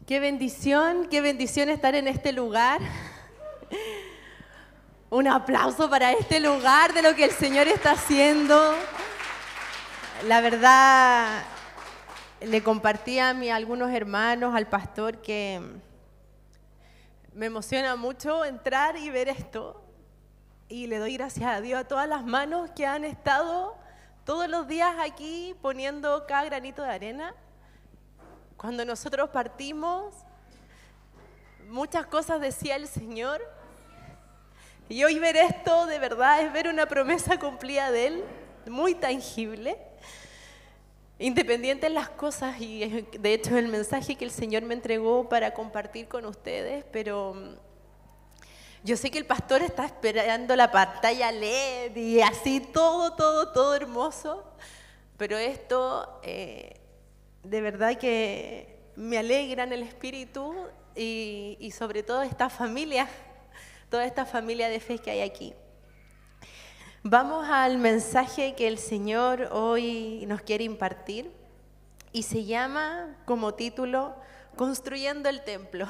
qué bendición estar en este lugar. Un aplauso para este lugar de lo que el Señor está haciendo. La verdad, le compartí a algunos hermanos, al pastor, que me emociona mucho entrar y ver esto. Y le doy gracias a Dios a todas las manos que han estado todos los días aquí poniendo cada granito de arena. Cuando nosotros partimos, muchas cosas decía el Señor. Y hoy ver esto de verdad es ver una promesa cumplida de Él, muy tangible, independiente en las cosas. Y de hecho el mensaje que el Señor me entregó para compartir con ustedes, pero yo sé que el pastor está esperando la pantalla LED y así todo hermoso, pero esto de verdad que me alegra en el espíritu y sobre todo toda esta familia de fe que hay aquí. Vamos al mensaje que el Señor hoy nos quiere impartir y se llama como título Construyendo el Templo.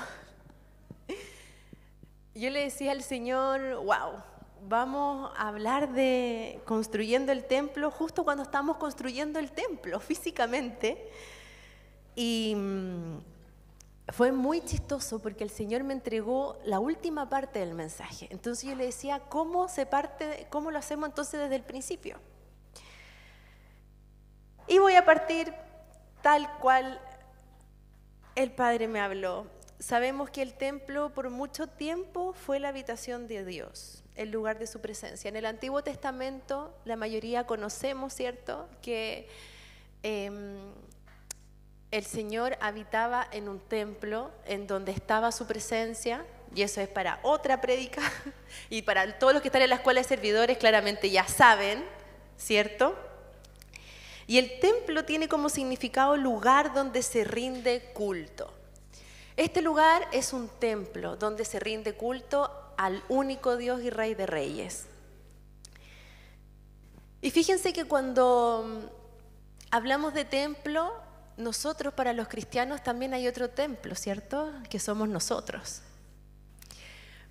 Yo le decía al Señor, wow, vamos a hablar de construyendo el templo justo cuando estamos construyendo el templo físicamente. Y fue muy chistoso porque el Señor me entregó la última parte del mensaje. Entonces yo le decía, ¿cómo lo hacemos entonces desde el principio? Y voy a partir tal cual el Padre me habló. Sabemos que el templo por mucho tiempo fue la habitación de Dios, el lugar de su presencia. En el Antiguo Testamento la mayoría conocemos, ¿cierto?, que el Señor habitaba en un templo en donde estaba su presencia, y eso es para otra prédica, y para todos los que están en la escuela de servidores claramente ya saben, ¿cierto? Y el templo tiene como significado lugar donde se rinde culto. Este lugar es un templo donde se rinde culto al único Dios y Rey de Reyes. Y fíjense que cuando hablamos de templo, nosotros para los cristianos también hay otro templo, ¿cierto? Que somos nosotros.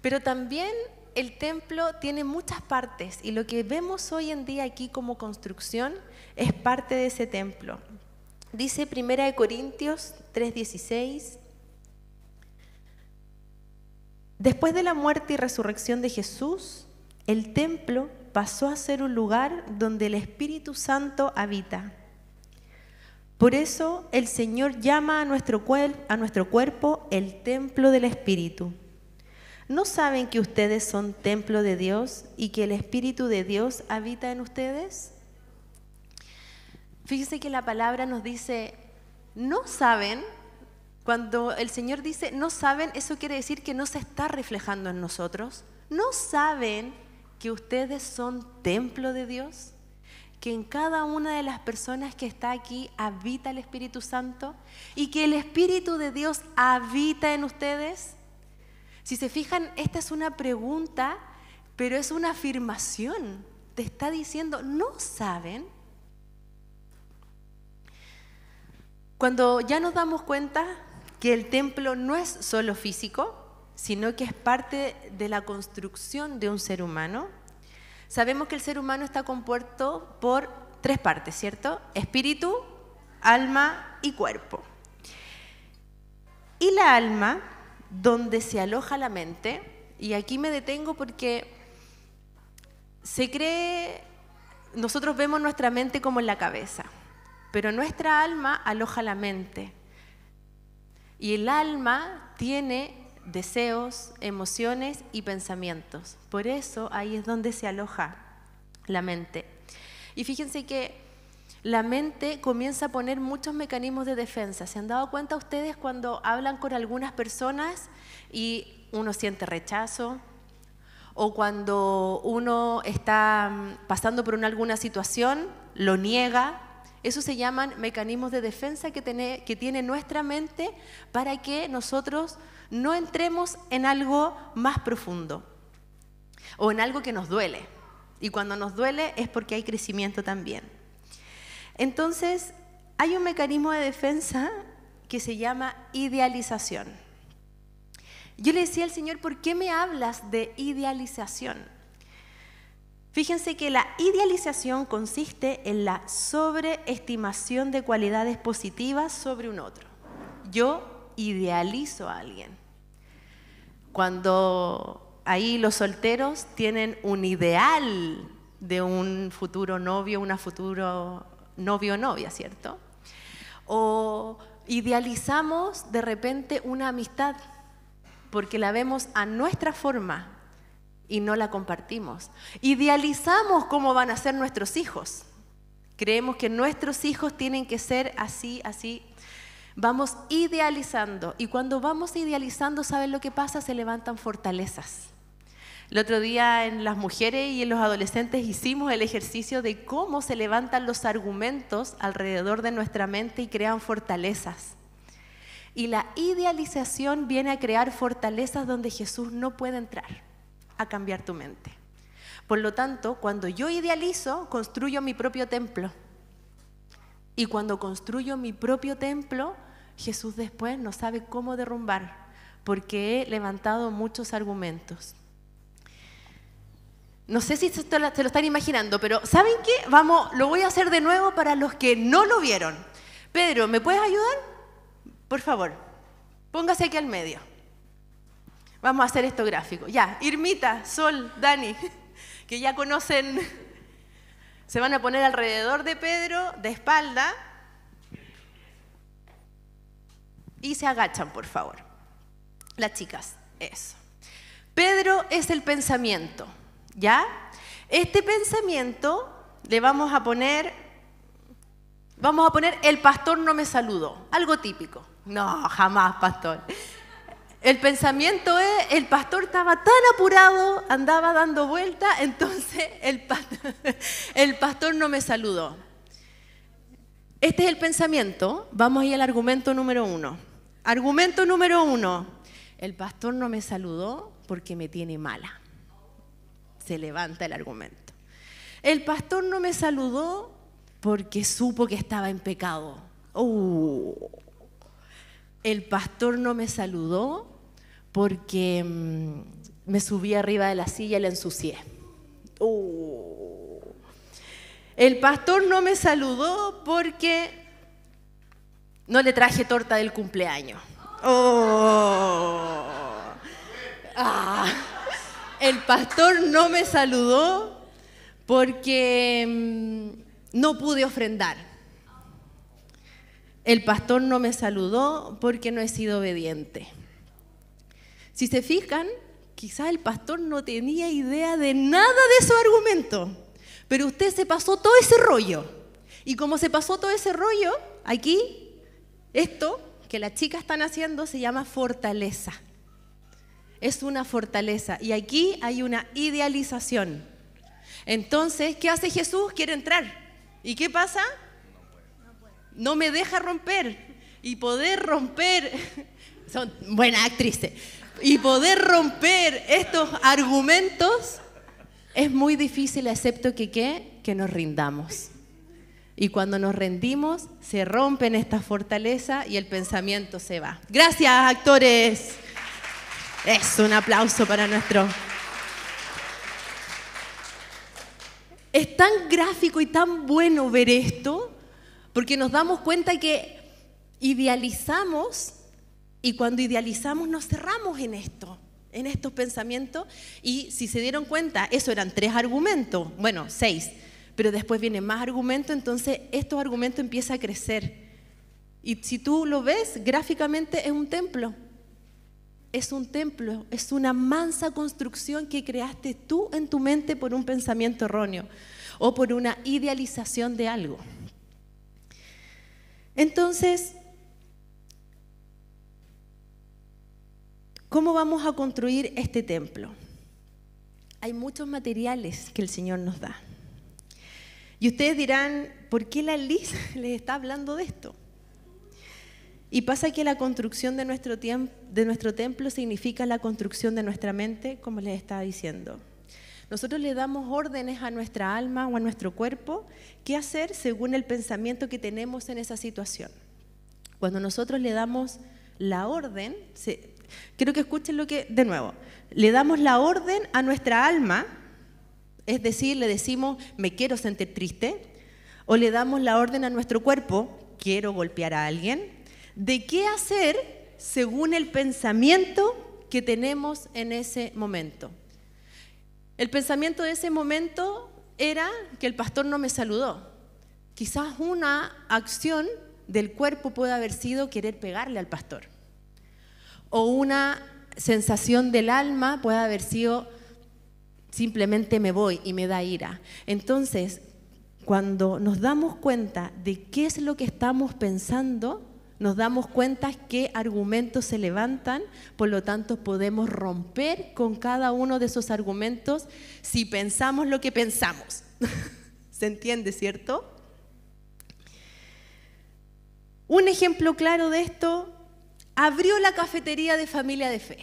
Pero también el templo tiene muchas partes y lo que vemos hoy en día aquí como construcción es parte de ese templo. Dice 1 Corintios 3:16. Después de la muerte y resurrección de Jesús, el templo pasó a ser un lugar donde el Espíritu Santo habita. Por eso el Señor llama a nuestro cuerpo el templo del Espíritu. ¿No saben que ustedes son templo de Dios y que el Espíritu de Dios habita en ustedes? Fíjense que la palabra nos dice, ¿no saben? Cuando el Señor dice, no saben, eso quiere decir que no se está reflejando en nosotros. ¿No saben que ustedes son templo de Dios? Que en cada una de las personas que está aquí habita el Espíritu Santo y que el Espíritu de Dios habita en ustedes. Si se fijan, esta es una pregunta, pero es una afirmación. Te está diciendo, ¿no saben? Cuando ya nos damos cuenta que el templo no es solo físico, sino que es parte de la construcción de un ser humano, sabemos que el ser humano está compuesto por 3 partes, ¿cierto? Espíritu, alma y cuerpo. Y la alma, donde se aloja la mente, y aquí me detengo porque nosotros vemos nuestra mente como en la cabeza, pero nuestra alma aloja la mente. Y el alma tiene deseos, emociones y pensamientos. Por eso ahí es donde se aloja la mente. Y fíjense que la mente comienza a poner muchos mecanismos de defensa. ¿Se han dado cuenta ustedes cuando hablan con algunas personas y uno siente rechazo? O cuando uno está pasando por alguna situación, lo niega. Eso se llaman mecanismos de defensa que tiene nuestra mente para que nosotros no entremos en algo más profundo o en algo que nos duele. Y cuando nos duele es porque hay crecimiento también. Entonces, hay un mecanismo de defensa que se llama idealización. Yo le decía al Señor, ¿por qué me hablas de idealización? Fíjense que la idealización consiste en la sobreestimación de cualidades positivas sobre un otro. Yo idealizo a alguien. Cuando ahí los solteros tienen un ideal de un futuro novio, una futuro novio o novia, ¿cierto? O idealizamos de repente una amistad porque la vemos a nuestra forma y no la compartimos. Idealizamos cómo van a ser nuestros hijos. Creemos que nuestros hijos tienen que ser así, así. Vamos idealizando. Y cuando vamos idealizando, ¿saben lo que pasa? Se levantan fortalezas. El otro día en las mujeres y en los adolescentes hicimos el ejercicio de cómo se levantan los argumentos alrededor de nuestra mente y crean fortalezas. Y la idealización viene a crear fortalezas donde Jesús no puede entrar a cambiar tu mente. Por lo tanto, cuando yo idealizo, construyo mi propio templo. Y cuando construyo mi propio templo, Jesús después no sabe cómo derrumbar, porque he levantado muchos argumentos. No sé si se lo están imaginando, pero ¿saben qué? Vamos, lo voy a hacer de nuevo para los que no lo vieron. Pedro, ¿me puedes ayudar? Por favor, póngase aquí al medio. Vamos a hacer esto gráfico. Ya, Irmita, Sol, Dani, que ya conocen, se van a poner alrededor de Pedro, de espalda, y se agachan, por favor. Las chicas, eso. Pedro es el pensamiento, ¿ya? Este pensamiento le vamos a poner el pastor no me saludó, algo típico. No, jamás, pastor. El pensamiento es, el pastor estaba tan apurado, andaba dando vueltas, entonces el pastor no me saludó. Este es el pensamiento. Vamos a ir al argumento número 1. Argumento número 1. El pastor no me saludó porque me tiene mala. Se levanta el argumento. El pastor no me saludó porque supo que estaba en pecado. El pastor no me saludó porque me subí arriba de la silla y la ensucié. El pastor no me saludó porque no le traje torta del cumpleaños. El pastor no me saludó porque no pude ofrendar. El pastor no me saludó porque no he sido obediente. Si se fijan, quizás el pastor no tenía idea de nada de su argumento, pero usted se pasó todo ese rollo. Y como se pasó todo ese rollo, aquí, esto que las chicas están haciendo se llama fortaleza. Es una fortaleza. Y aquí hay una idealización. Entonces, ¿qué hace Jesús? Quiere entrar. ¿Y qué pasa? No me deja romper. Y poder romper, son buenas actrices, y poder romper estos argumentos es muy difícil, excepto que nos rindamos. Y cuando nos rendimos, se rompen estas fortalezas y el pensamiento se va. Gracias, actores. Es un aplauso para nuestro... Es tan gráfico y tan bueno ver esto, porque nos damos cuenta que idealizamos, y cuando idealizamos nos cerramos en esto, en estos pensamientos, y si se dieron cuenta, eso eran 3 argumentos, bueno, 6, pero después vienen más argumentos, entonces estos argumentos empiezan a crecer. Y si tú lo ves, gráficamente es un templo. Es un templo, es una mansa construcción que creaste tú en tu mente por un pensamiento erróneo o por una idealización de algo. Entonces, ¿cómo vamos a construir este templo? Hay muchos materiales que el Señor nos da. Y ustedes dirán, ¿por qué la Liz les está hablando de esto? Y pasa que la construcción de nuestro templo significa la construcción de nuestra mente, como les estaba diciendo. Nosotros le damos órdenes a nuestra alma o a nuestro cuerpo qué hacer según el pensamiento que tenemos en esa situación. Cuando nosotros le damos la orden, quiero que escuchen de nuevo, le damos la orden a nuestra alma, es decir, le decimos, me quiero sentir triste, o le damos la orden a nuestro cuerpo, quiero golpear a alguien, de qué hacer según el pensamiento que tenemos en ese momento. El pensamiento de ese momento era que el pastor no me saludó. Quizás una acción del cuerpo puede haber sido querer pegarle al pastor. O una sensación del alma puede haber sido simplemente me voy y me da ira. Entonces, cuando nos damos cuenta de qué es lo que estamos pensando, nos damos cuenta qué argumentos se levantan, por lo tanto podemos romper con cada uno de esos argumentos si pensamos lo que pensamos. ¿Se entiende, cierto? Un ejemplo claro de esto, abrió la cafetería de Familia de Fe,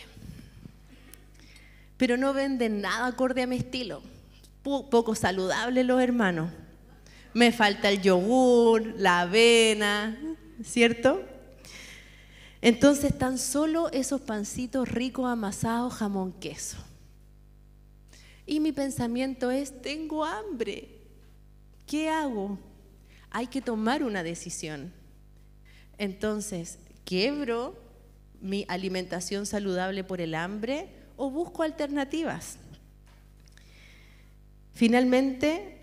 pero no venden nada acorde a mi estilo, poco saludable los hermanos. Me falta el yogur, la avena, ¿cierto? Entonces tan solo esos pancitos ricos amasados, jamón, queso. Y mi pensamiento es, tengo hambre, ¿qué hago? Hay que tomar una decisión. Entonces, ¿quiebro mi alimentación saludable por el hambre o busco alternativas? Finalmente,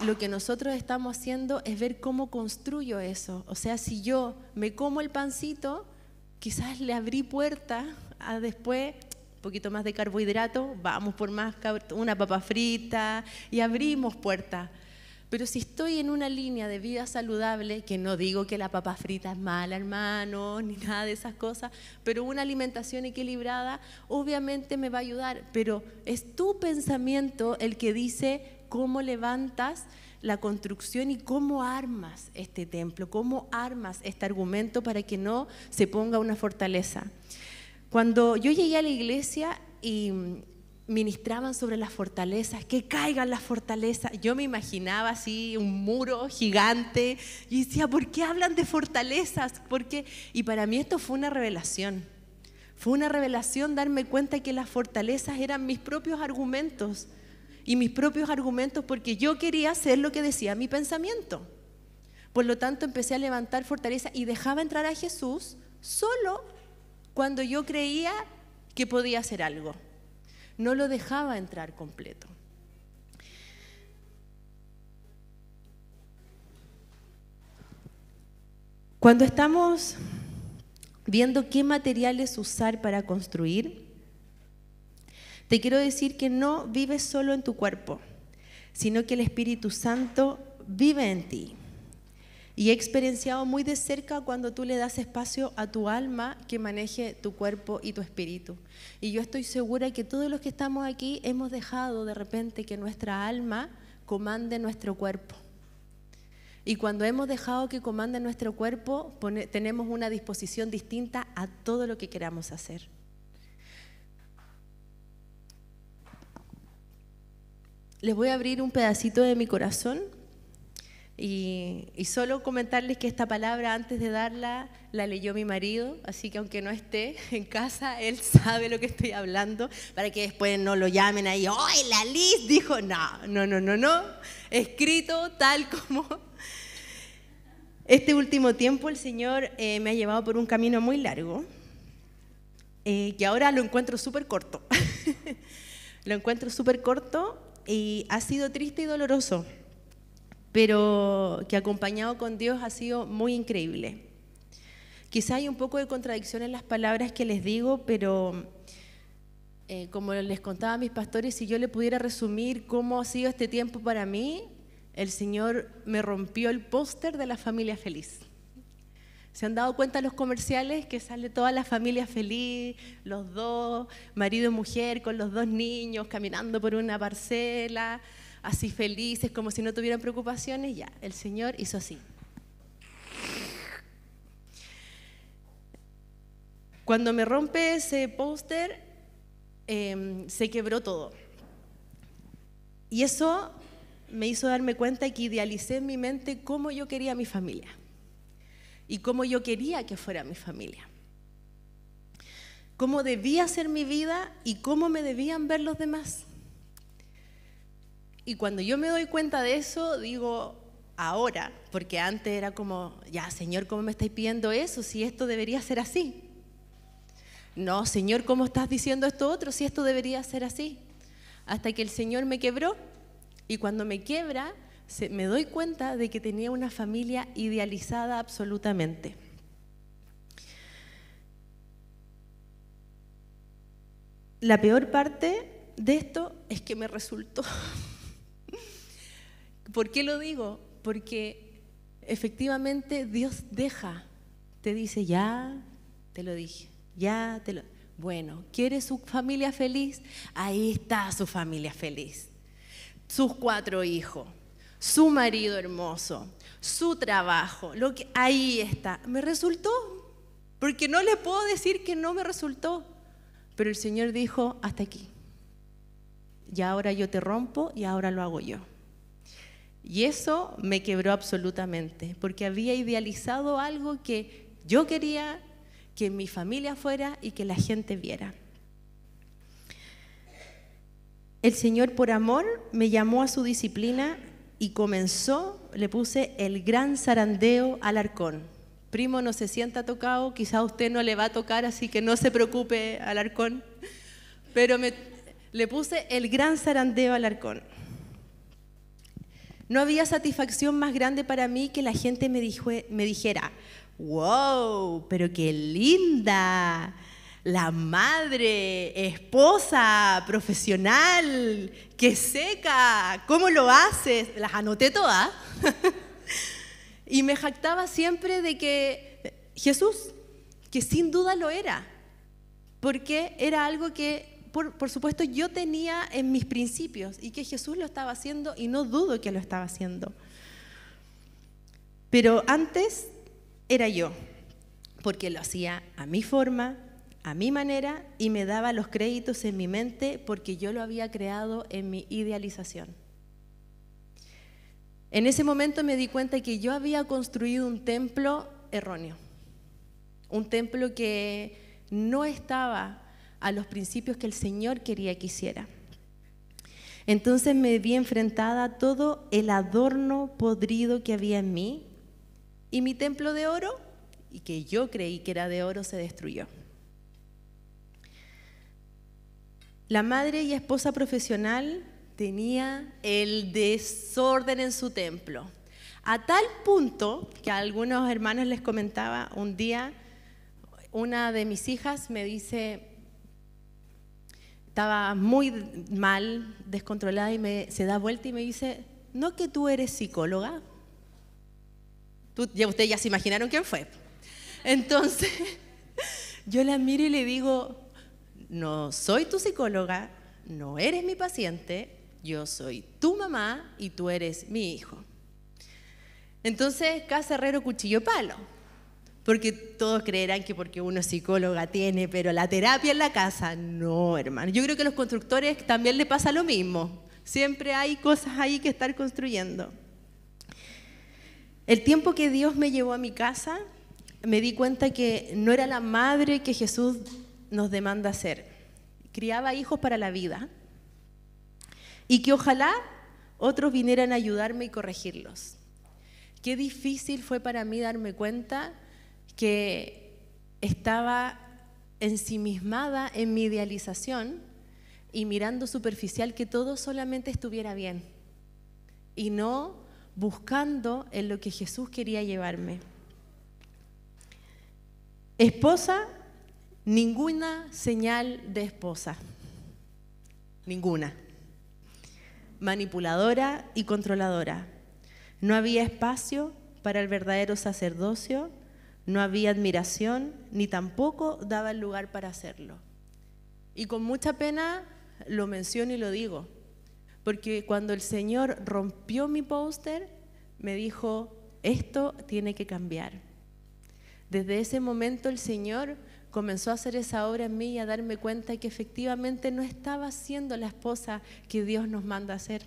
lo que nosotros estamos haciendo es ver cómo construyo eso. O sea, si yo me como el pancito, quizás le abrí puerta a después un poquito más de carbohidrato, vamos por más, una papa frita y abrimos puerta. Pero si estoy en una línea de vida saludable, que no digo que la papa frita es mala, hermano, ni nada de esas cosas, pero una alimentación equilibrada obviamente me va a ayudar, pero es tu pensamiento el que dice cómo levantas la construcción y cómo armas este templo, cómo armas este argumento para que no se ponga una fortaleza. Cuando yo llegué a la iglesia y ministraban sobre las fortalezas, que caigan las fortalezas, yo me imaginaba así un muro gigante y decía, ¿por qué hablan de fortalezas? ¿Por qué? Y para mí esto fue una revelación. Fue una revelación darme cuenta que las fortalezas eran mis propios argumentos y mis propios argumentos porque yo quería hacer lo que decía mi pensamiento. Por lo tanto empecé a levantar fortaleza y dejaba entrar a Jesús solo cuando yo creía que podía hacer algo. No lo dejaba entrar completo. Cuando estamos viendo qué materiales usar para construir, te quiero decir que no vives solo en tu cuerpo, sino que el Espíritu Santo vive en ti. Y he experienciado muy de cerca cuando tú le das espacio a tu alma que maneje tu cuerpo y tu espíritu. Y yo estoy segura que todos los que estamos aquí hemos dejado de repente que nuestra alma comande nuestro cuerpo. Y cuando hemos dejado que comande nuestro cuerpo, tenemos una disposición distinta a todo lo que queramos hacer. Les voy a abrir un pedacito de mi corazón. Y solo comentarles que esta palabra antes de darla la leyó mi marido, así que aunque no esté en casa, él sabe lo que estoy hablando, para que después no lo llamen ahí, ¡ay, la Liz dijo! No, escrito tal como. Este último tiempo el Señor me ha llevado por un camino muy largo, que ahora lo encuentro súper corto. Lo encuentro súper corto y ha sido triste y doloroso, pero que acompañado con Dios ha sido muy increíble. Quizá hay un poco de contradicción en las palabras que les digo, pero como les contaba a mis pastores, si yo le pudiera resumir cómo ha sido este tiempo para mí, el Señor me rompió el póster de la familia feliz. ¿Se han dado cuenta los comerciales que sale toda la familia feliz, los dos, marido y mujer con los dos niños caminando por una parcela, así felices, como si no tuvieran preocupaciones? Ya, el Señor hizo así. Cuando me rompe ese póster, se quebró todo. Y eso me hizo darme cuenta que idealicé en mi mente cómo yo quería a mi familia. y cómo yo quería que fuera mi familia. Cómo debía ser mi vida y cómo me debían ver los demás. Y cuando yo me doy cuenta de eso, digo, ahora, porque antes era como, ya, Señor, ¿cómo me estáis pidiendo eso si esto debería ser así? No, Señor, ¿cómo estás diciendo esto otro si esto debería ser así? Hasta que el Señor me quebró, y cuando me quiebra, me doy cuenta de que tenía una familia idealizada absolutamente. La peor parte de esto es que me resultó. ¿Por qué lo digo? Porque efectivamente Dios te dice, ya te lo dije, ya te lo... Bueno, ¿quiere su familia feliz? Ahí está su familia feliz. Sus 4 hijos, su marido hermoso, su trabajo, ahí está. Me resultó, porque no le puedo decir que no me resultó. Pero el Señor dijo, hasta aquí. Y ahora yo te rompo y ahora lo hago yo. Y eso me quebró absolutamente, porque había idealizado algo que yo quería que mi familia fuera y que la gente viera. El Señor, por amor, me llamó a su disciplina y le puse el gran zarandeo al Alarcón. Primo, no se sienta tocado, quizá a usted no le va a tocar, así que no se preocupe, Alarcón. Pero le puse el gran zarandeo al Alarcón. No había satisfacción más grande para mí que la gente me dijera, wow, pero qué linda, la madre, esposa, profesional, qué seca, ¿cómo lo haces? Las anoté todas. Y me jactaba siempre de que Jesús, que sin duda lo era, porque era algo que, por supuesto, yo tenía en mis principios y que Jesús lo estaba haciendo y no dudo que lo estaba haciendo. Pero antes era yo, porque lo hacía a mi forma, a mi manera y me daba los créditos en mi mente porque yo lo había creado en mi idealización. En ese momento me di cuenta que yo había construido un templo erróneo, un templo que no estaba a los principios que el Señor quería que hiciera. Entonces me vi enfrentada a todo el adorno podrido que había en mí y mi templo de oro, y que yo creí que era de oro, se destruyó. La madre y esposa profesional tenía el desorden en su templo, a tal punto que a algunos hermanos les comentaba, un día una de mis hijas me dice, estaba muy mal, descontrolada, y se da vuelta y me dice, ¿no que tú eres psicóloga? Ustedes ya se imaginaron quién fue. Entonces yo la miro y le digo, no soy tu psicóloga, no eres mi paciente, yo soy tu mamá y tú eres mi hijo. Entonces, casa, herrero, cuchillo, palo. Porque todos creerán que porque uno es psicóloga tiene, pero la terapia en la casa, no, hermano. Yo creo que a los constructores también le pasa lo mismo. Siempre hay cosas ahí que estar construyendo. El tiempo que Dios me llevó a mi casa, me di cuenta que no era la madre que Jesús nos demanda ser. Criaba hijos para la vida y que ojalá otros vinieran a ayudarme y corregirlos. Qué difícil fue para mí darme cuenta que estaba ensimismada en mi idealización y mirando superficial que todo solamente estuviera bien y no buscando en lo que Jesús quería llevarme. Esposa, ninguna señal de esposa, ninguna. Manipuladora y controladora. No había espacio para el verdadero sacerdocio, no había admiración, ni tampoco daba el lugar para hacerlo. Y con mucha pena lo menciono y lo digo, porque cuando el Señor rompió mi póster, me dijo, esto tiene que cambiar. Desde ese momento el Señor comenzó a hacer esa obra en mí y a darme cuenta que efectivamente no estaba siendo la esposa que Dios nos manda a ser.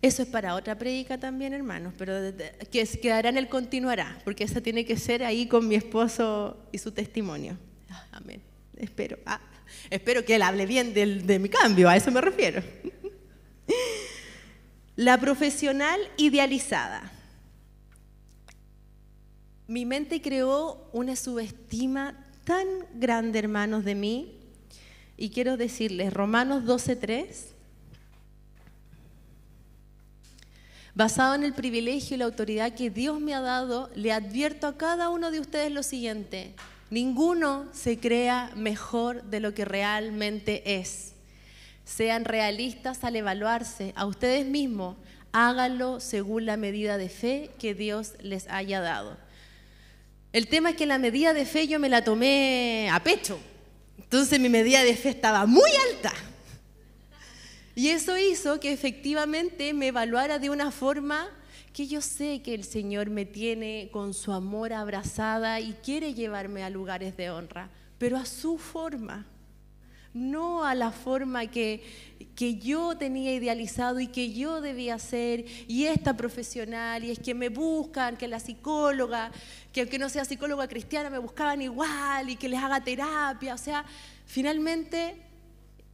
Eso es para otra prédica también, hermanos, pero que quedará en el continuará, porque esa tiene que ser ahí con mi esposo y su testimonio. Amén. Espero que él hable bien de mi cambio, a eso me refiero. La profesional idealizada. Mi mente creó una subestima tan grande, hermanos, de mí, y quiero decirles, Romanos 12:3, basado en el privilegio y la autoridad que Dios me ha dado, le advierto a cada uno de ustedes lo siguiente: ninguno se crea mejor de lo que realmente es. Sean realistas al evaluarse a ustedes mismos, háganlo según la medida de fe que Dios les haya dado. El tema es que la medida de fe yo me la tomé a pecho, entonces mi medida de fe estaba muy alta. Y eso hizo que efectivamente me evaluara de una forma que yo sé que el Señor me tiene con su amor abrazada y quiere llevarme a lugares de honra, pero a su forma, no a la forma que yo tenía idealizado y que yo debía ser, y esta profesional, y es que me buscan, que la psicóloga, que aunque no sea psicóloga cristiana, me buscaban igual, y que les haga terapia. O sea, finalmente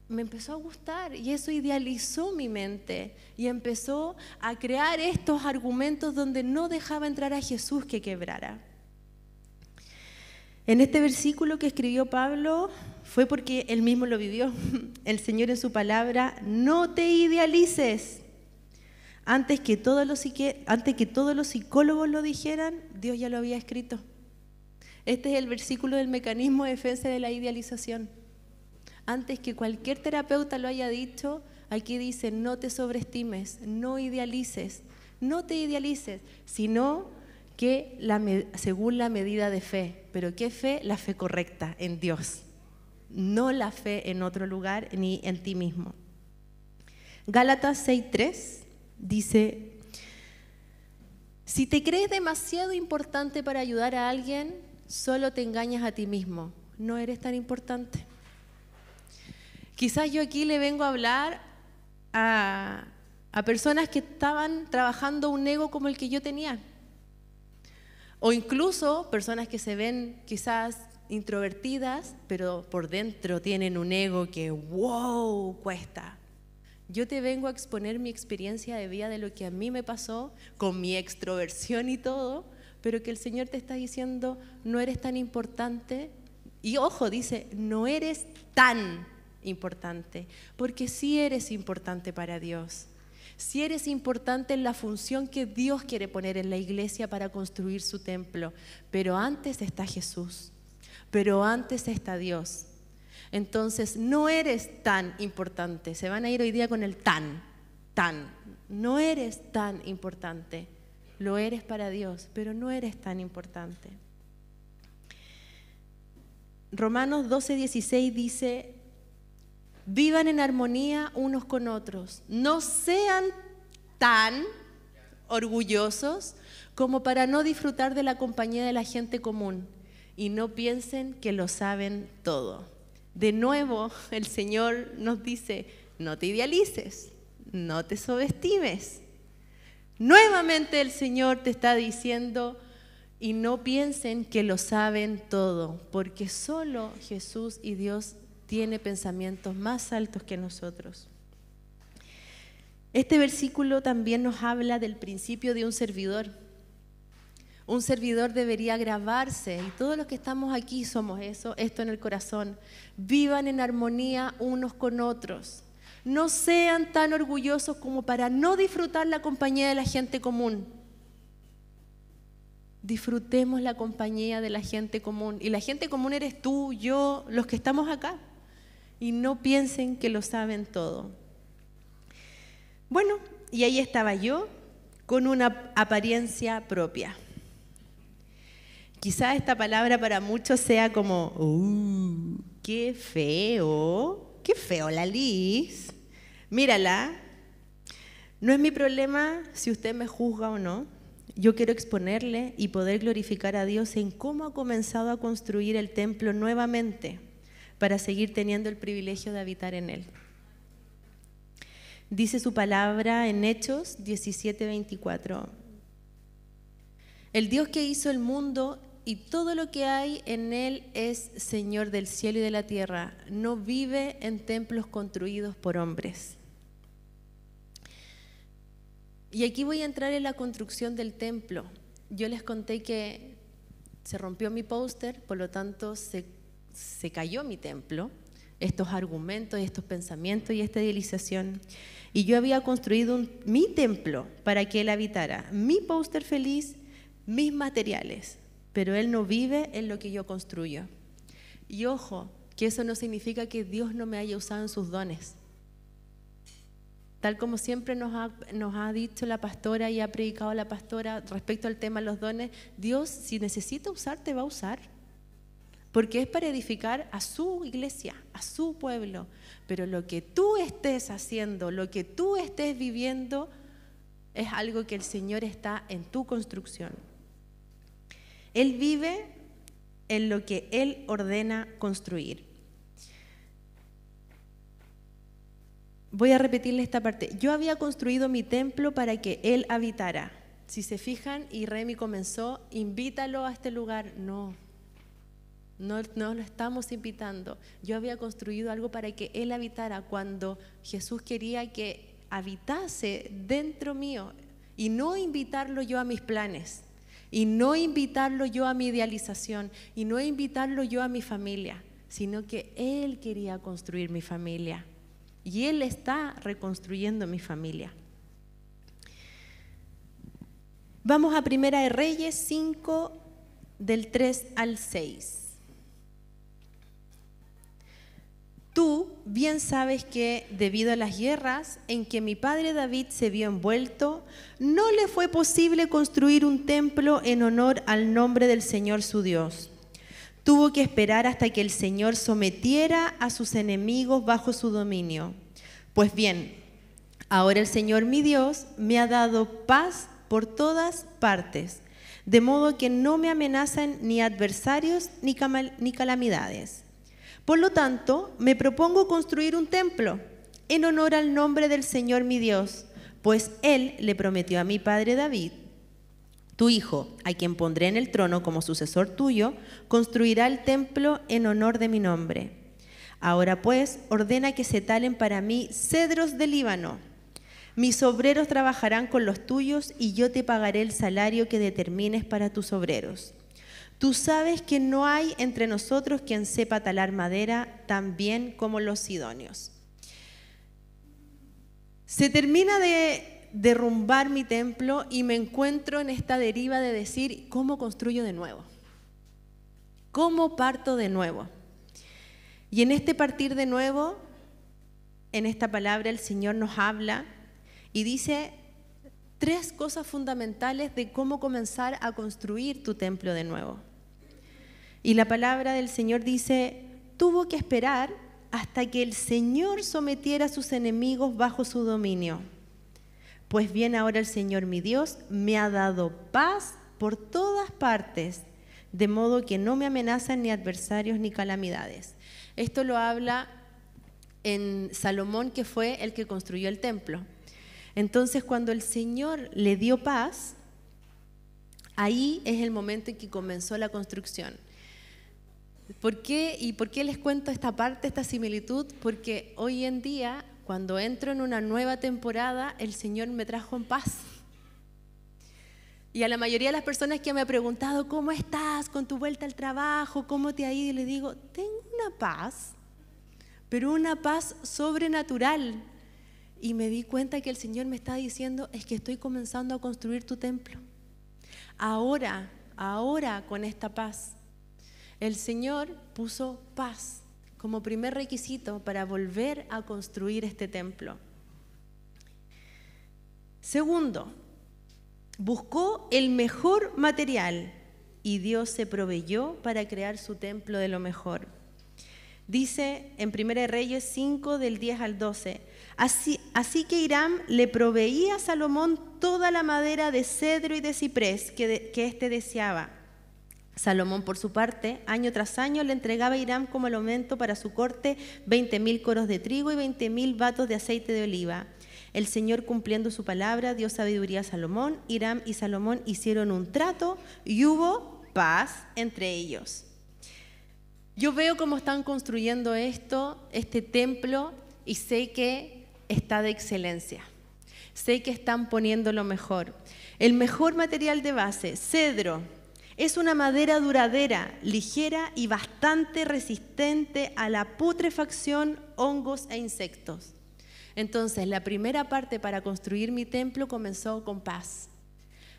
me empezó a gustar y eso idealizó mi mente y empezó a crear estos argumentos donde no dejaba entrar a Jesús que quebrara. En este versículo que escribió Pablo fue porque él mismo lo vivió. El Señor en su palabra: no te idealices. Antes que todos los psicólogos lo dijeran, Dios ya lo había escrito. Este es el versículo del mecanismo de defensa de la idealización. Antes que cualquier terapeuta lo haya dicho, aquí dice: no te sobreestimes, no idealices, no te idealices, sino que según la medida de fe. ¿Pero qué fe? La fe correcta en Dios, no la fe en otro lugar ni en ti mismo. Gálatas 6:3 dice: si te crees demasiado importante para ayudar a alguien, solo te engañas a ti mismo, no eres tan importante. Quizás yo aquí le vengo a hablar a personas que estaban trabajando un ego como el que yo tenía. O incluso personas que se ven quizás introvertidas, pero por dentro tienen un ego que ¡wow! Cuesta. Yo te vengo a exponer mi experiencia de vida de lo que a mí me pasó, con mi extroversión y todo, pero que el Señor te está diciendo: no eres tan importante. Y ojo, dice: no eres tan importante, porque sí eres importante para Dios. Sí eres importante en la función que Dios quiere poner en la iglesia para construir su templo, pero antes está Jesús, pero antes está Dios. Entonces no eres tan importante. Se van a ir hoy día con el tan. No eres tan importante. Lo eres para Dios, pero no eres tan importante. Romanos 12:16 dice: vivan en armonía unos con otros. No sean tan orgullosos como para no disfrutar de la compañía de la gente común y no piensen que lo saben todo. De nuevo, el Señor nos dice: no te idealices, no te subestimes. Nuevamente el Señor te está diciendo: y no piensen que lo saben todo, porque solo Jesús y Dios tiene pensamientos más altos que nosotros. Este versículo también nos habla del principio de un servidor. Un servidor debería grabarse, y todos los que estamos aquí somos eso, esto en el corazón. Vivan en armonía unos con otros. No sean tan orgullosos como para no disfrutar la compañía de la gente común. Disfrutemos la compañía de la gente común. Y la gente común eres tú, yo, los que estamos acá. Y no piensen que lo saben todo. Bueno, y ahí estaba yo con una apariencia propia. Quizás esta palabra para muchos sea como, qué feo la Liz. Mírala, no es mi problema si usted me juzga o no. Yo quiero exponerle y poder glorificar a Dios en cómo ha comenzado a construir el templo nuevamente, para seguir teniendo el privilegio de habitar en él. Dice su palabra en Hechos 17:24. El Dios que hizo el mundo y todo lo que hay en él es Señor del cielo y de la tierra. No vive en templos construidos por hombres. Y aquí voy a entrar en la construcción del templo. Yo les conté que se rompió mi póster, por lo tanto se cayó mi templo, estos argumentos, estos pensamientos y esta idealización. Y yo había construido mi templo para que él habitara, mi póster feliz, mis materiales, pero él no vive en lo que yo construyo. Y ojo, que eso no significa que Dios no me haya usado en sus dones. Tal como siempre nos ha dicho la pastora y ha predicado la pastora respecto al tema de los dones, Dios, si necesita usar, te va a usar. Porque es para edificar a su iglesia, a su pueblo. Pero lo que tú estés haciendo, lo que tú estés viviendo, es algo que el Señor está en tu construcción. Él vive en lo que Él ordena construir. Voy a repetirle esta parte. Yo había construido mi templo para que Él habitara. Si se fijan, y Remy comenzó, invítalo a este lugar. No lo estamos invitando. Yo había construido algo para que Él habitara cuando Jesús quería que habitase dentro mío y no invitarlo yo a mis planes, y no invitarlo yo a mi idealización, y no invitarlo yo a mi familia, sino que Él quería construir mi familia. Y Él está reconstruyendo mi familia. Vamos a Primera de Reyes 5, del 3 al 6. Tú bien sabes que debido a las guerras en que mi padre David se vio envuelto, no le fue posible construir un templo en honor al nombre del Señor su Dios. Tuvo que esperar hasta que el Señor sometiera a sus enemigos bajo su dominio. Pues bien, ahora el Señor mi Dios me ha dado paz por todas partes, de modo que no me amenazan ni adversarios ni calamidades. Por lo tanto, me propongo construir un templo en honor al nombre del Señor mi Dios, pues Él le prometió a mi padre David: tu hijo, a quien pondré en el trono como sucesor tuyo, construirá el templo en honor de mi nombre. Ahora pues, ordena que se talen para mí cedros del Líbano. Mis obreros trabajarán con los tuyos y yo te pagaré el salario que determines para tus obreros. Tú sabes que no hay entre nosotros quien sepa talar madera tan bien como los sidonios. Se termina de derrumbar mi templo y me encuentro en esta deriva de decir, ¿cómo construyo de nuevo? ¿Cómo parto de nuevo? Y en este partir de nuevo, en esta palabra el Señor nos habla y dice 3 cosas fundamentales de cómo comenzar a construir tu templo de nuevo. Y la palabra del Señor dice, tuvo que esperar hasta que el Señor sometiera a sus enemigos bajo su dominio. Pues bien, ahora el Señor mi Dios me ha dado paz por todas partes, de modo que no me amenazan ni adversarios ni calamidades. Esto lo habla en Salomón, que fue el que construyó el templo. Entonces, cuando el Señor le dio paz, ahí es el momento en que comenzó la construcción. ¿Por qué? ¿Y por qué les cuento esta parte, esta similitud? Porque hoy en día, cuando entro en una nueva temporada, el Señor me trajo en paz. Y a la mayoría de las personas que me han preguntado, ¿cómo estás con tu vuelta al trabajo? ¿Cómo te ha ido? Y les digo, tengo una paz, pero una paz sobrenatural. Y me di cuenta que el Señor me está diciendo, es que estoy comenzando a construir tu templo. Ahora con esta paz. El Señor puso paz como primer requisito para volver a construir este templo. Segundo, buscó el mejor material y Dios se proveyó para crear su templo de lo mejor. Dice en 1 Reyes 5, del 10 al 12, así que Hiram le proveía a Salomón toda la madera de cedro y de ciprés que éste deseaba. Salomón, por su parte, año tras año le entregaba a Hiram como el aumento para su corte 20.000 coros de trigo y 20.000 batos de aceite de oliva. El Señor, cumpliendo su palabra, dio sabiduría a Salomón. Hiram y Salomón hicieron un trato y hubo paz entre ellos. Yo veo cómo están construyendo este templo, y sé que está de excelencia. Sé que están poniendo lo mejor. El mejor material de base, cedro, es una madera duradera, ligera y bastante resistente a la putrefacción, hongos e insectos. Entonces, la primera parte para construir mi templo comenzó con paz.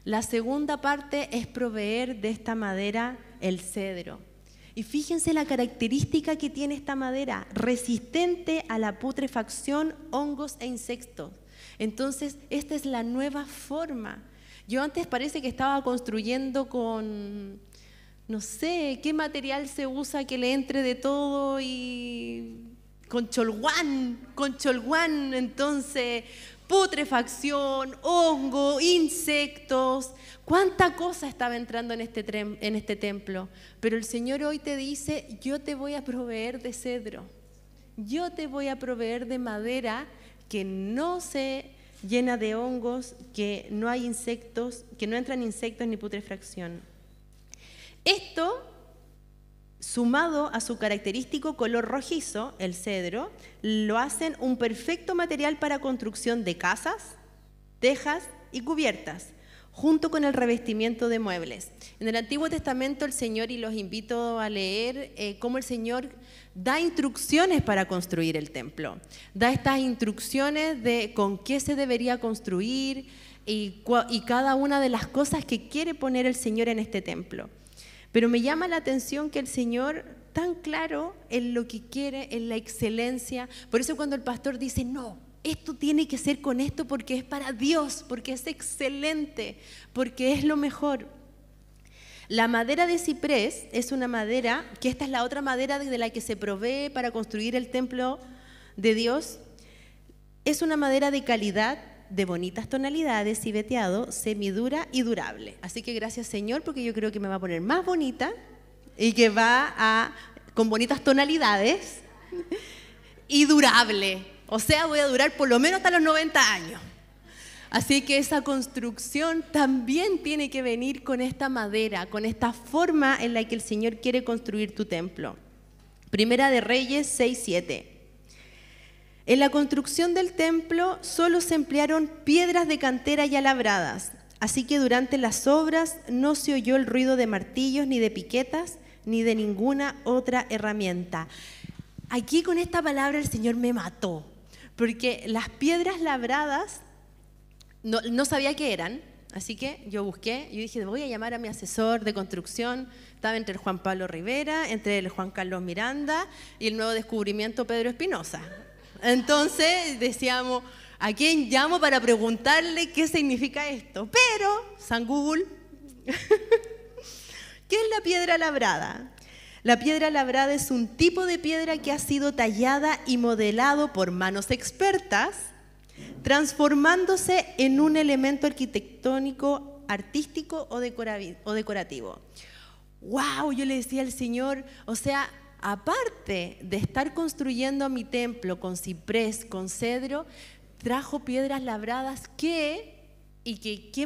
La segunda parte es proveer de esta madera el cedro. Y fíjense la característica que tiene esta madera, resistente a la putrefacción, hongos e insectos. Entonces, esta es la nueva forma. Yo antes parece que estaba construyendo con, no sé, qué material se usa que le entre de todo y con cholguán, entonces putrefacción, hongo, insectos, cuánta cosa estaba entrando en este templo. Pero el Señor hoy te dice, yo te voy a proveer de cedro, yo te voy a proveer de madera que no se llena de hongos, que no hay insectos, que no entran insectos ni putrefacción. Esto, sumado a su característico color rojizo, el cedro, lo hacen un perfecto material para construcción de casas, tejas y cubiertas, junto con el revestimiento de muebles. En el Antiguo Testamento el Señor, y los invito a leer cómo el Señor da instrucciones para construir el templo. Da estas instrucciones de con qué se debería construir y cada una de las cosas que quiere poner el Señor en este templo. Pero me llama la atención que el Señor, tan claro en lo que quiere, en la excelencia. Por eso cuando el pastor dice, no, esto tiene que ser con esto porque es para Dios, porque es excelente, porque es lo mejor. La madera de ciprés es una madera, que esta es la otra madera de la que se provee para construir el templo de Dios. Es una madera de calidad, de bonitas tonalidades y veteado, semidura y durable. Así que gracias, Señor, porque yo creo que me va a poner más bonita y que con bonitas tonalidades y durable. O sea, voy a durar por lo menos hasta los 90 años. Así que esa construcción también tiene que venir con esta madera, con esta forma en la que el Señor quiere construir tu templo. Primera de Reyes 6:7. En la construcción del templo solo se emplearon piedras de cantera ya labradas, así que durante las obras no se oyó el ruido de martillos, ni de piquetas, ni de ninguna otra herramienta. Aquí con esta palabra el Señor me mató, porque las piedras labradas no sabía qué eran, así que yo busqué, yo dije, voy a llamar a mi asesor de construcción. Estaba entre el Juan Pablo Rivera, entre el Juan Carlos Miranda y el nuevo descubrimiento Pedro Espinosa. Entonces decíamos, ¿a quién llamo para preguntarle qué significa esto? Pero, San Google, ¿qué es la piedra labrada? La piedra labrada es un tipo de piedra que ha sido tallada y modelado por manos expertas, transformándose en un elemento arquitectónico, artístico o decorativo. ¡Wow! Yo le decía al Señor, o sea, aparte de estar construyendo mi templo con ciprés, con cedro, trajo piedras labradas ¿qué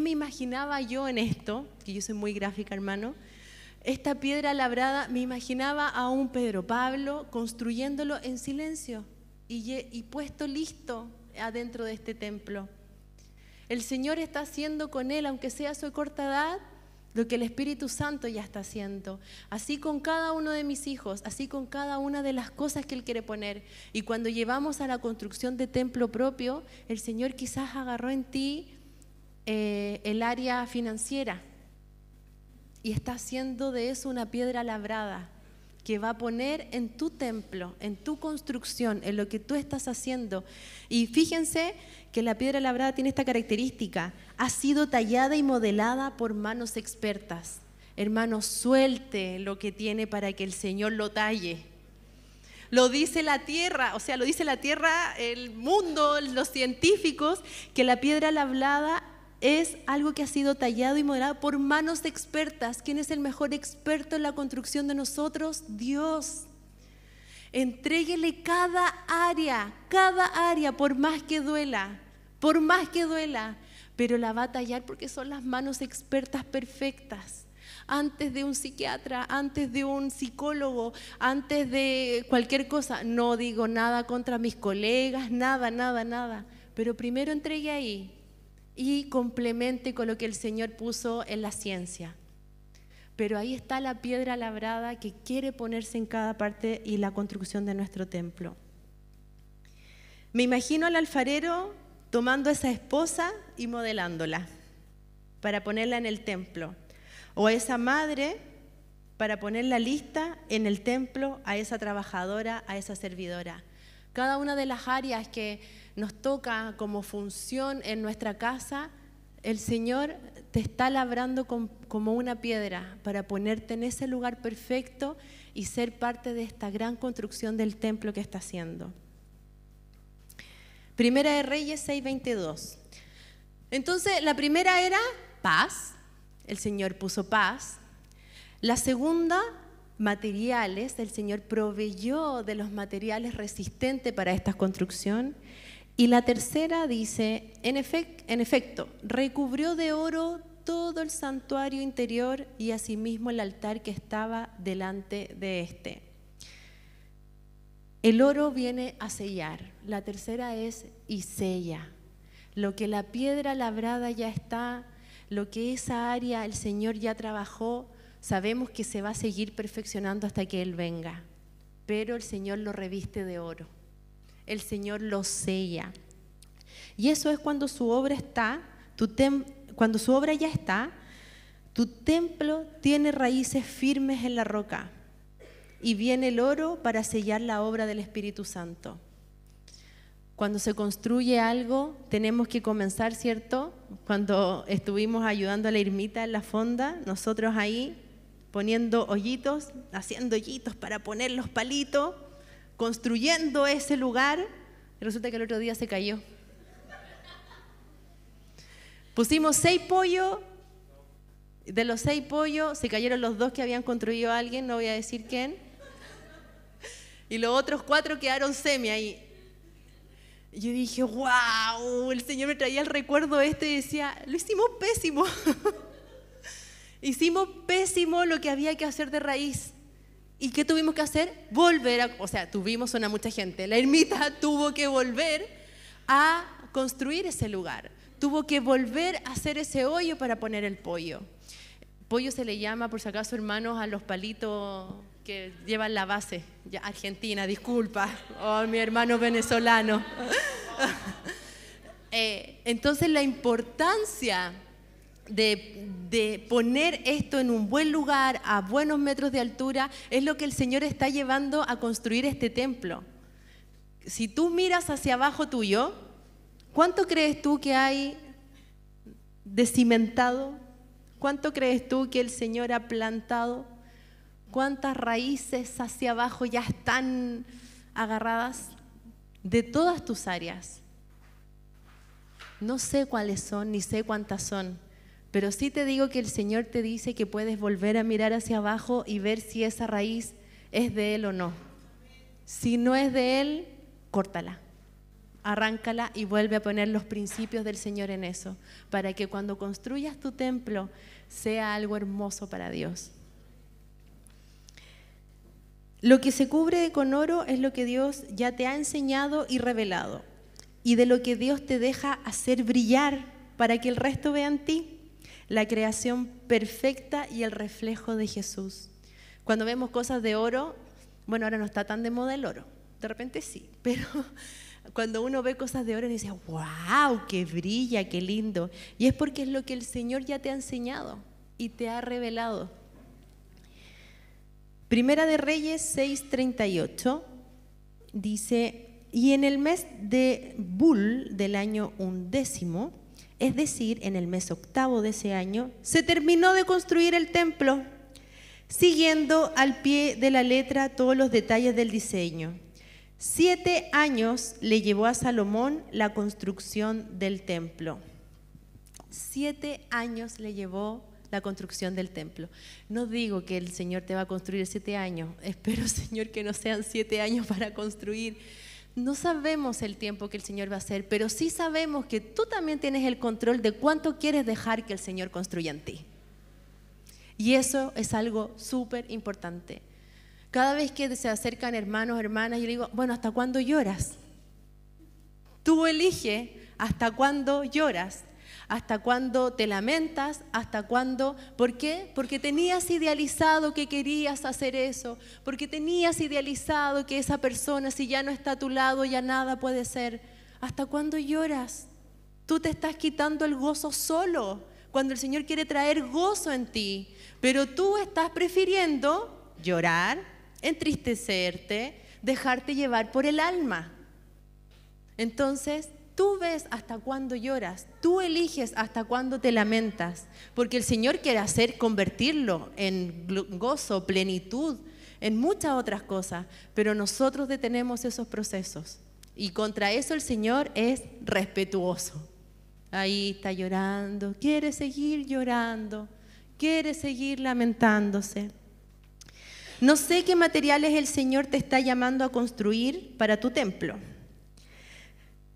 me imaginaba yo en esto? Que yo soy muy gráfica, hermano. Esta piedra labrada, me imaginaba a un Pedro Pablo construyéndolo en silencio y puesto listo adentro de este templo. El Señor está haciendo con él, aunque sea a su corta edad, lo que el Espíritu Santo ya está haciendo. Así con cada uno de mis hijos, así con cada una de las cosas que Él quiere poner. Y cuando llevamos a la construcción de templo propio, el Señor quizás agarró en ti el área financiera y está haciendo de eso una piedra labrada que va a poner en tu templo, en tu construcción, en lo que tú estás haciendo. Y fíjense que la piedra labrada tiene esta característica: ha sido tallada y modelada por manos expertas. Hermano, suelte lo que tiene para que el Señor lo talle. Lo dice la tierra, o sea, lo dice la tierra, el mundo, los científicos, que la piedra labrada es algo que ha sido tallado y modelado por manos expertas. ¿Quién es el mejor experto en la construcción de nosotros? Dios. Entréguele cada área, por más que duela, por más que duela, pero la va a tallar porque son las manos expertas perfectas. Antes de un psiquiatra, antes de un psicólogo, antes de cualquier cosa, no digo nada contra mis colegas, nada, pero primero entregue ahí y complemente con lo que el Señor puso en la ciencia. Pero ahí está la piedra labrada que quiere ponerse en cada parte y la construcción de nuestro templo. Me imagino al alfarero tomando esa esposa y modelándola para ponerla en el templo, o a esa madre para ponerla lista en el templo, a esa trabajadora, a esa servidora. Cada una de las áreas que nos toca como función en nuestra casa, el Señor te está labrando como una piedra para ponerte en ese lugar perfecto y ser parte de esta gran construcción del templo que está haciendo. Primera de Reyes 6:22. Entonces, la primera era paz. El Señor puso paz. La segunda, materiales. El Señor proveyó de los materiales resistentes para esta construcción. Y la tercera dice, en efecto, recubrió de oro todo el santuario interior y asimismo el altar que estaba delante de este. El oro viene a sellar. La tercera es y sella. Lo que la piedra labrada ya está, lo que esa área el Señor ya trabajó, sabemos que se va a seguir perfeccionando hasta que Él venga. Pero el Señor lo reviste de oro. El Señor lo sella. Y eso es cuando su obra está, cuando su obra ya está, tu templo tiene raíces firmes en la roca y viene el oro para sellar la obra del Espíritu Santo. Cuando se construye algo, tenemos que comenzar, ¿cierto? Cuando estuvimos ayudando a la ermita en la fonda, nosotros ahí poniendo hoyitos, haciendo hoyitos para poner los palitos, construyendo ese lugar, y resulta que el otro día se cayó. Pusimos 6 pollos, de los 6 pollos se cayeron los 2 que habían construido alguien, no voy a decir quién, y los otros 4 quedaron semi ahí. Y yo dije, wow, el Señor me traía el recuerdo y decía, lo hicimos pésimo. Hicimos pésimo lo que había que hacer de raíz. ¿Y qué tuvimos que hacer? Suena mucha gente. La ermita tuvo que volver a construir ese lugar. Tuvo que volver a hacer ese hoyo para poner el pollo. Pollo se le llama, por si acaso, hermanos, a los palitos que llevan la base. Ya, Argentina, disculpa. Oh, mi hermano venezolano. Entonces, la importancia de poner esto en un buen lugar, a buenos metros de altura, es lo que el Señor está llevando a construir este templo. Si tú miras hacia abajo tuyo, ¿cuánto crees tú que hay de cimentado? ¿Cuánto crees tú que el Señor ha plantado? ¿Cuántas raíces hacia abajo ya están agarradas? De todas tus áreas. No sé cuáles son, ni sé cuántas son, pero sí te digo que el Señor te dice que puedes volver a mirar hacia abajo y ver si esa raíz es de Él o no. Si no es de Él, córtala, arráncala y vuelve a poner los principios del Señor en eso, para que cuando construyas tu templo sea algo hermoso para Dios. Lo que se cubre con oro es lo que Dios ya te ha enseñado y revelado, y de lo que Dios te deja hacer brillar para que el resto vea en ti la creación perfecta y el reflejo de Jesús. Cuando vemos cosas de oro, bueno, ahora no está tan de moda el oro, de repente sí, pero cuando uno ve cosas de oro y dice, wow, que brilla, qué lindo, y es porque es lo que el Señor ya te ha enseñado y te ha revelado. Primera de Reyes 6:38 dice, y en el mes de Bul del año 11, es decir, en el mes 8 de ese año, se terminó de construir el templo, siguiendo al pie de la letra todos los detalles del diseño. 7 años le llevó a Salomón la construcción del templo. 7 años le llevó la construcción del templo. No digo que el Señor te va a construir 7 años. Espero, Señor, que no sean 7 años para construir No sabemos el tiempo que el Señor va a hacer, pero sí sabemos que tú también tienes el control de cuánto quieres dejar que el Señor construya en ti. Y eso es algo súper importante. Cada vez que se acercan hermanos, hermanas, yo digo, bueno, ¿hasta cuándo lloras? Tú eliges hasta cuándo lloras, hasta cuándo te lamentas, hasta cuándo. ¿Por qué? Porque tenías idealizado que querías hacer eso, porque tenías idealizado que esa persona, si ya no está a tu lado, ya nada puede ser. ¿Hasta cuándo lloras? Tú te estás quitando el gozo solo, cuando el Señor quiere traer gozo en ti, pero tú estás prefiriendo llorar, entristecerte, dejarte llevar por el alma. Entonces, tú ves hasta cuándo lloras, tú eliges hasta cuándo te lamentas, porque el Señor quiere convertirlo en gozo, plenitud, en muchas otras cosas, pero nosotros detenemos esos procesos y contra eso el Señor es respetuoso. Ahí está llorando, quiere seguir llorando, quiere seguir lamentándose. No sé qué materiales el Señor te está llamando a construir para tu templo.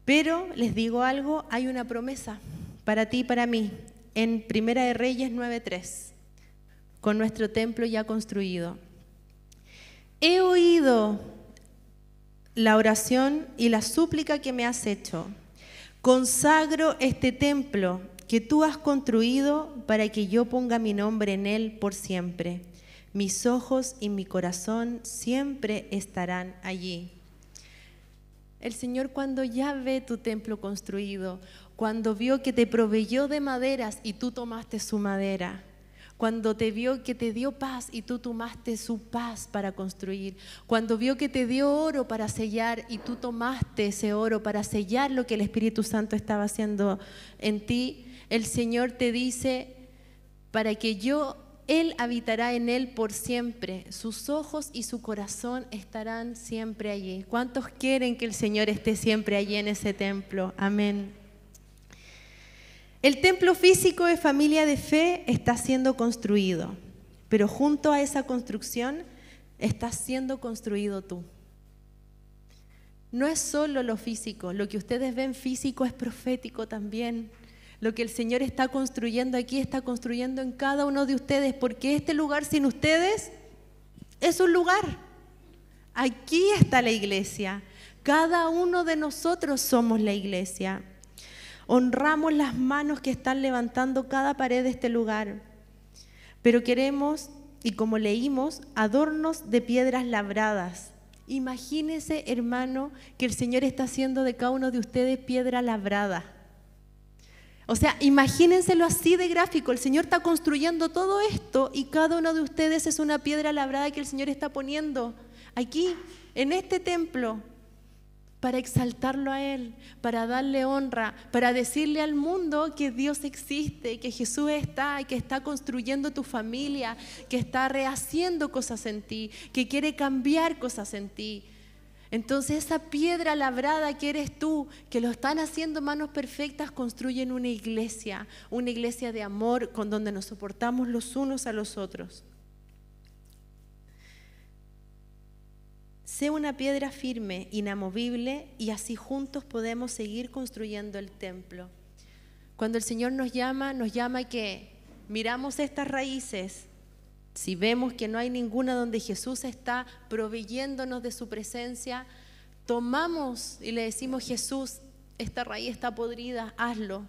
Pero les digo algo, hay una promesa para ti y para mí en Primera de Reyes 9:3, con nuestro templo ya construido. He oído la oración y la súplica que me has hecho. Consagro este templo que tú has construido para que yo ponga mi nombre en él por siempre. Mis ojos y mi corazón siempre estarán allí. El Señor, cuando ya ve tu templo construido, cuando vio que te proveyó de maderas y tú tomaste su madera, cuando te vio que te dio paz y tú tomaste su paz para construir, cuando vio que te dio oro para sellar y tú tomaste ese oro para sellar lo que el Espíritu Santo estaba haciendo en ti, el Señor te dice, para que Él habitará en él por siempre, sus ojos y su corazón estarán siempre allí. ¿Cuántos quieren que el Señor esté siempre allí en ese templo? Amén. El templo físico de Familia de Fe está siendo construido, pero junto a esa construcción estás siendo construido tú. No es solo lo físico, lo que ustedes ven físico es profético también. Lo que el Señor está construyendo aquí, está construyendo en cada uno de ustedes, porque este lugar sin ustedes es un lugar. Aquí está la iglesia. Cada uno de nosotros somos la iglesia. Honramos las manos que están levantando cada pared de este lugar. Pero queremos, y como leímos, adornos de piedras labradas. Imagínese, hermano, que el Señor está haciendo de cada uno de ustedes piedra labrada. O sea, imagínenselo así de gráfico. El Señor está construyendo todo esto y cada uno de ustedes es una piedra labrada que el Señor está poniendo aquí, en este templo, para exaltarlo a Él, para darle honra, para decirle al mundo que Dios existe, que Jesús está y que está construyendo tu familia, que está rehaciendo cosas en ti, que quiere cambiar cosas en ti. Entonces esa piedra labrada que eres tú, que lo están haciendo manos perfectas, construyen una iglesia de amor con donde nos soportamos los unos a los otros. Sé una piedra firme, inamovible, y así juntos podemos seguir construyendo el templo. Cuando el Señor nos llama que miramos estas raíces. Si vemos que no hay ninguna donde Jesús está proveyéndonos de su presencia, tomamos y le decimos, Jesús, esta raíz está podrida, hazlo.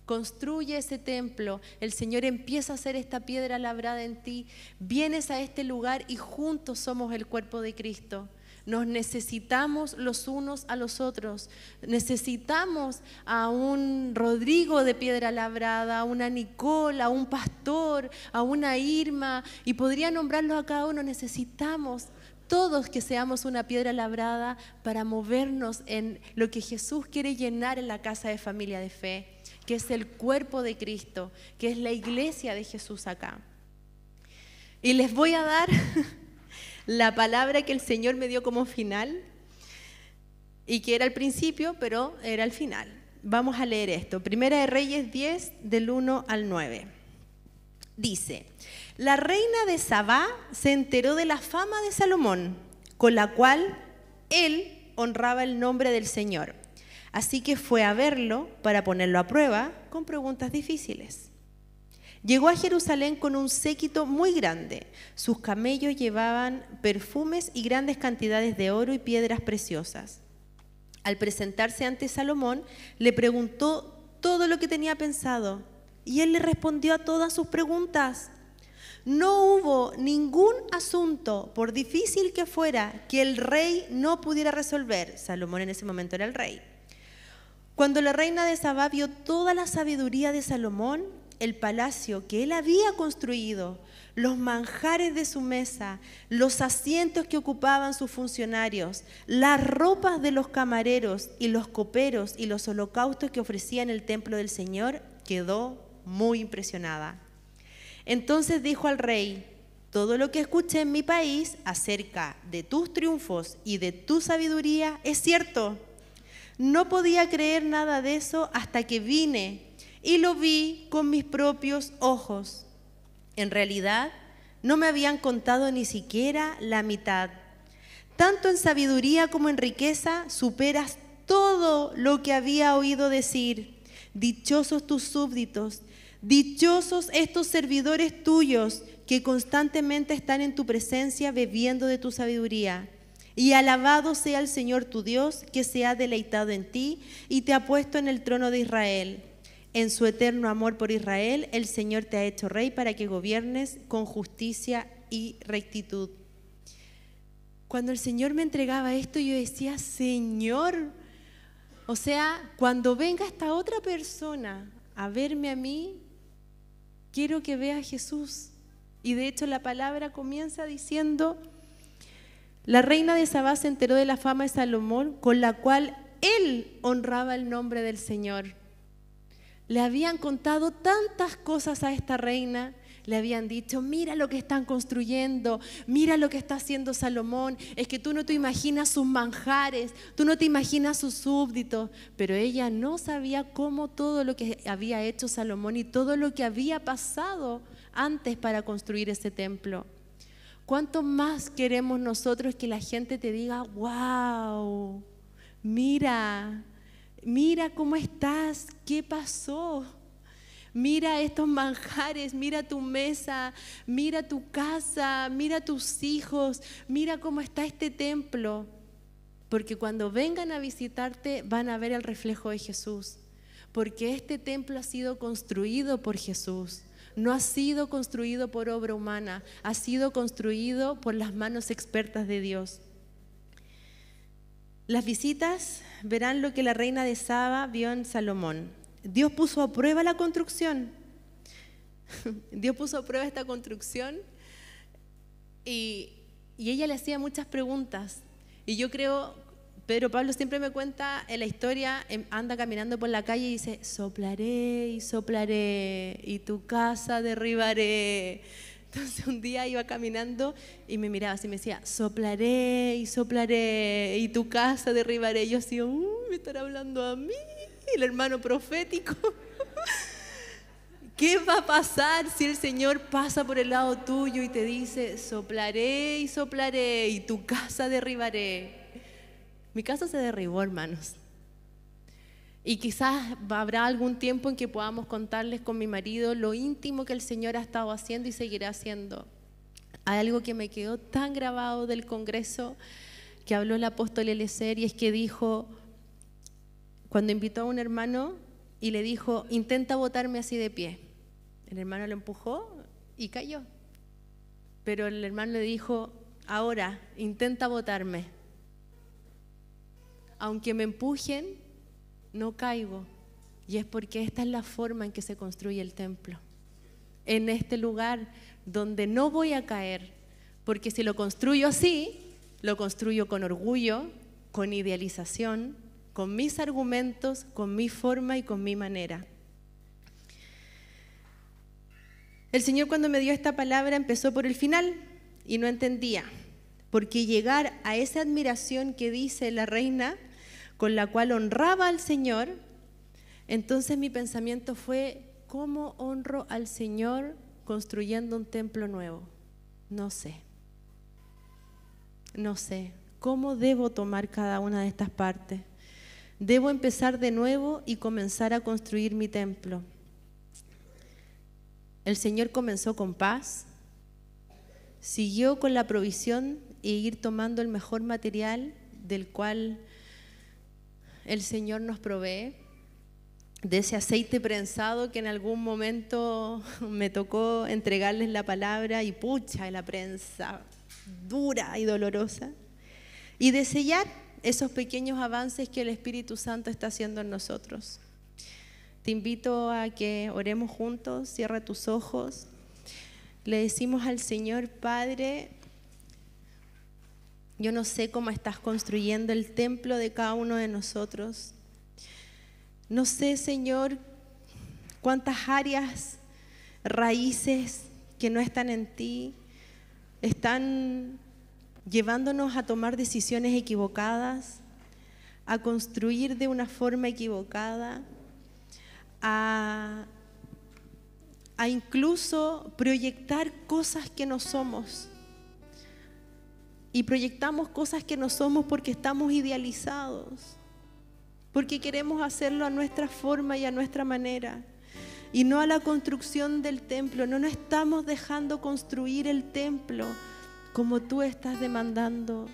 Construye ese templo. El Señor empieza a hacer esta piedra labrada en ti. Vienes a este lugar y juntos somos el cuerpo de Cristo. Nos necesitamos los unos a los otros. Necesitamos a un Rodrigo de piedra labrada, a una Nicole, a un pastor, a una Irma, y podría nombrarlos a cada uno. Necesitamos todos que seamos una piedra labrada para movernos en lo que Jesús quiere llenar en la casa de Familia de Fe, que es el cuerpo de Cristo, que es la iglesia de Jesús acá. Y les voy a dar la palabra que el Señor me dio como final y que era al principio, pero era al final. Vamos a leer esto. Primera de Reyes 10, del 1 al 9. Dice: la reina de Sabá se enteró de la fama de Salomón, con la cual él honraba el nombre del Señor. Así que fue a verlo para ponerlo a prueba con preguntas difíciles. Llegó a Jerusalén con un séquito muy grande. Sus camellos llevaban perfumes y grandes cantidades de oro y piedras preciosas. Al presentarse ante Salomón, le preguntó todo lo que tenía pensado y él le respondió a todas sus preguntas. No hubo ningún asunto, por difícil que fuera, que el rey no pudiera resolver. Salomón en ese momento era el rey. Cuando la reina de Sabá vio toda la sabiduría de Salomón, el palacio que él había construido, los manjares de su mesa, los asientos que ocupaban sus funcionarios, las ropas de los camareros y los coperos y los holocaustos que ofrecía en el templo del Señor, quedó muy impresionada. Entonces dijo al rey: todo lo que escuché en mi país acerca de tus triunfos y de tu sabiduría es cierto. No podía creer nada de eso hasta que vine y lo vi con mis propios ojos. En realidad, no me habían contado ni siquiera la mitad. Tanto en sabiduría como en riqueza, superas todo lo que había oído decir. Dichosos tus súbditos, dichosos estos servidores tuyos que constantemente están en tu presencia bebiendo de tu sabiduría. Y alabado sea el Señor tu Dios, que se ha deleitado en ti y te ha puesto en el trono de Israel. En su eterno amor por Israel, el Señor te ha hecho rey para que gobiernes con justicia y rectitud. Cuando el Señor me entregaba esto, yo decía: Señor, o sea, cuando venga esta otra persona a verme a mí, quiero que vea a Jesús. Y de hecho la palabra comienza diciendo: la reina de Sabá se enteró de la fama de Salomón, con la cual él honraba el nombre del Señor. Le habían contado tantas cosas a esta reina, le habían dicho: mira lo que están construyendo, mira lo que está haciendo Salomón, es que tú no te imaginas sus manjares, tú no te imaginas sus súbditos, pero ella no sabía cómo todo lo que había hecho Salomón y todo lo que había pasado antes para construir ese templo. ¿Cuánto más queremos nosotros que la gente te diga: wow, mira cómo estás, qué pasó? Mira estos manjares, mira tu mesa, mira tu casa, mira tus hijos, mira cómo está este templo. Porque cuando vengan a visitarte van a ver el reflejo de Jesús. Porque este templo ha sido construido por Jesús. No ha sido construido por obra humana, ha sido construido por las manos expertas de Dios. Las visitas verán lo que la reina de Saba vio en Salomón. Dios puso a prueba la construcción. Dios puso a prueba esta construcción y ella le hacía muchas preguntas. Y yo creo, Pedro Pablo siempre me cuenta en la historia, anda caminando por la calle y dice: soplaré y soplaré y tu casa derribaré. Entonces un día iba caminando y me miraba así y me decía: soplaré y soplaré y tu casa derribaré. Y yo así: me estará hablando a mí, el hermano profético. ¿Qué va a pasar si el Señor pasa por el lado tuyo y te dice: soplaré y soplaré y tu casa derribaré? Mi casa se derribó, hermanos. Y quizás habrá algún tiempo en que podamos contarles con mi marido lo íntimo que el Señor ha estado haciendo y seguirá haciendo. Hay algo que me quedó tan grabado del congreso que habló el apóstol Eliezer, y es que dijo, cuando invitó a un hermano y le dijo: intenta botarme así de pie. El hermano lo empujó y cayó. Pero el hermano le dijo: ahora intenta botarme. Aunque me empujen, no caigo. Y es porque esta es la forma en que se construye el templo. En este lugar donde no voy a caer, porque si lo construyo así, lo construyo con orgullo, con idealización, con mis argumentos, con mi forma y con mi manera. El Señor, cuando me dio esta palabra, empezó por el final y no entendía, porque llegar a esa admiración que dice la reina, con la cual honraba al Señor, entonces mi pensamiento fue: ¿cómo honro al Señor construyendo un templo nuevo? No sé. ¿Cómo debo tomar cada una de estas partes? Debo empezar de nuevo y comenzar a construir mi templo. El Señor comenzó con paz, siguió con la provisión e ir tomando el mejor material del cual el Señor nos provee, de ese aceite prensado que en algún momento me tocó entregarles la palabra y pucha, la prensa dura y dolorosa, y de sellar esos pequeños avances que el Espíritu Santo está haciendo en nosotros. Te invito a que oremos juntos, cierra tus ojos, le decimos al Señor: Padre, yo no sé cómo estás construyendo el templo de cada uno de nosotros. No sé, Señor, cuántas áreas, raíces que no están en ti, están llevándonos a tomar decisiones equivocadas, a construir de una forma equivocada, a incluso proyectar cosas que no somos. Y proyectamos cosas que no somos porque estamos idealizados, porque queremos hacerlo a nuestra forma y a nuestra manera, y no a la construcción del templo. No nos estamos dejando construir el templo como tú estás demandando.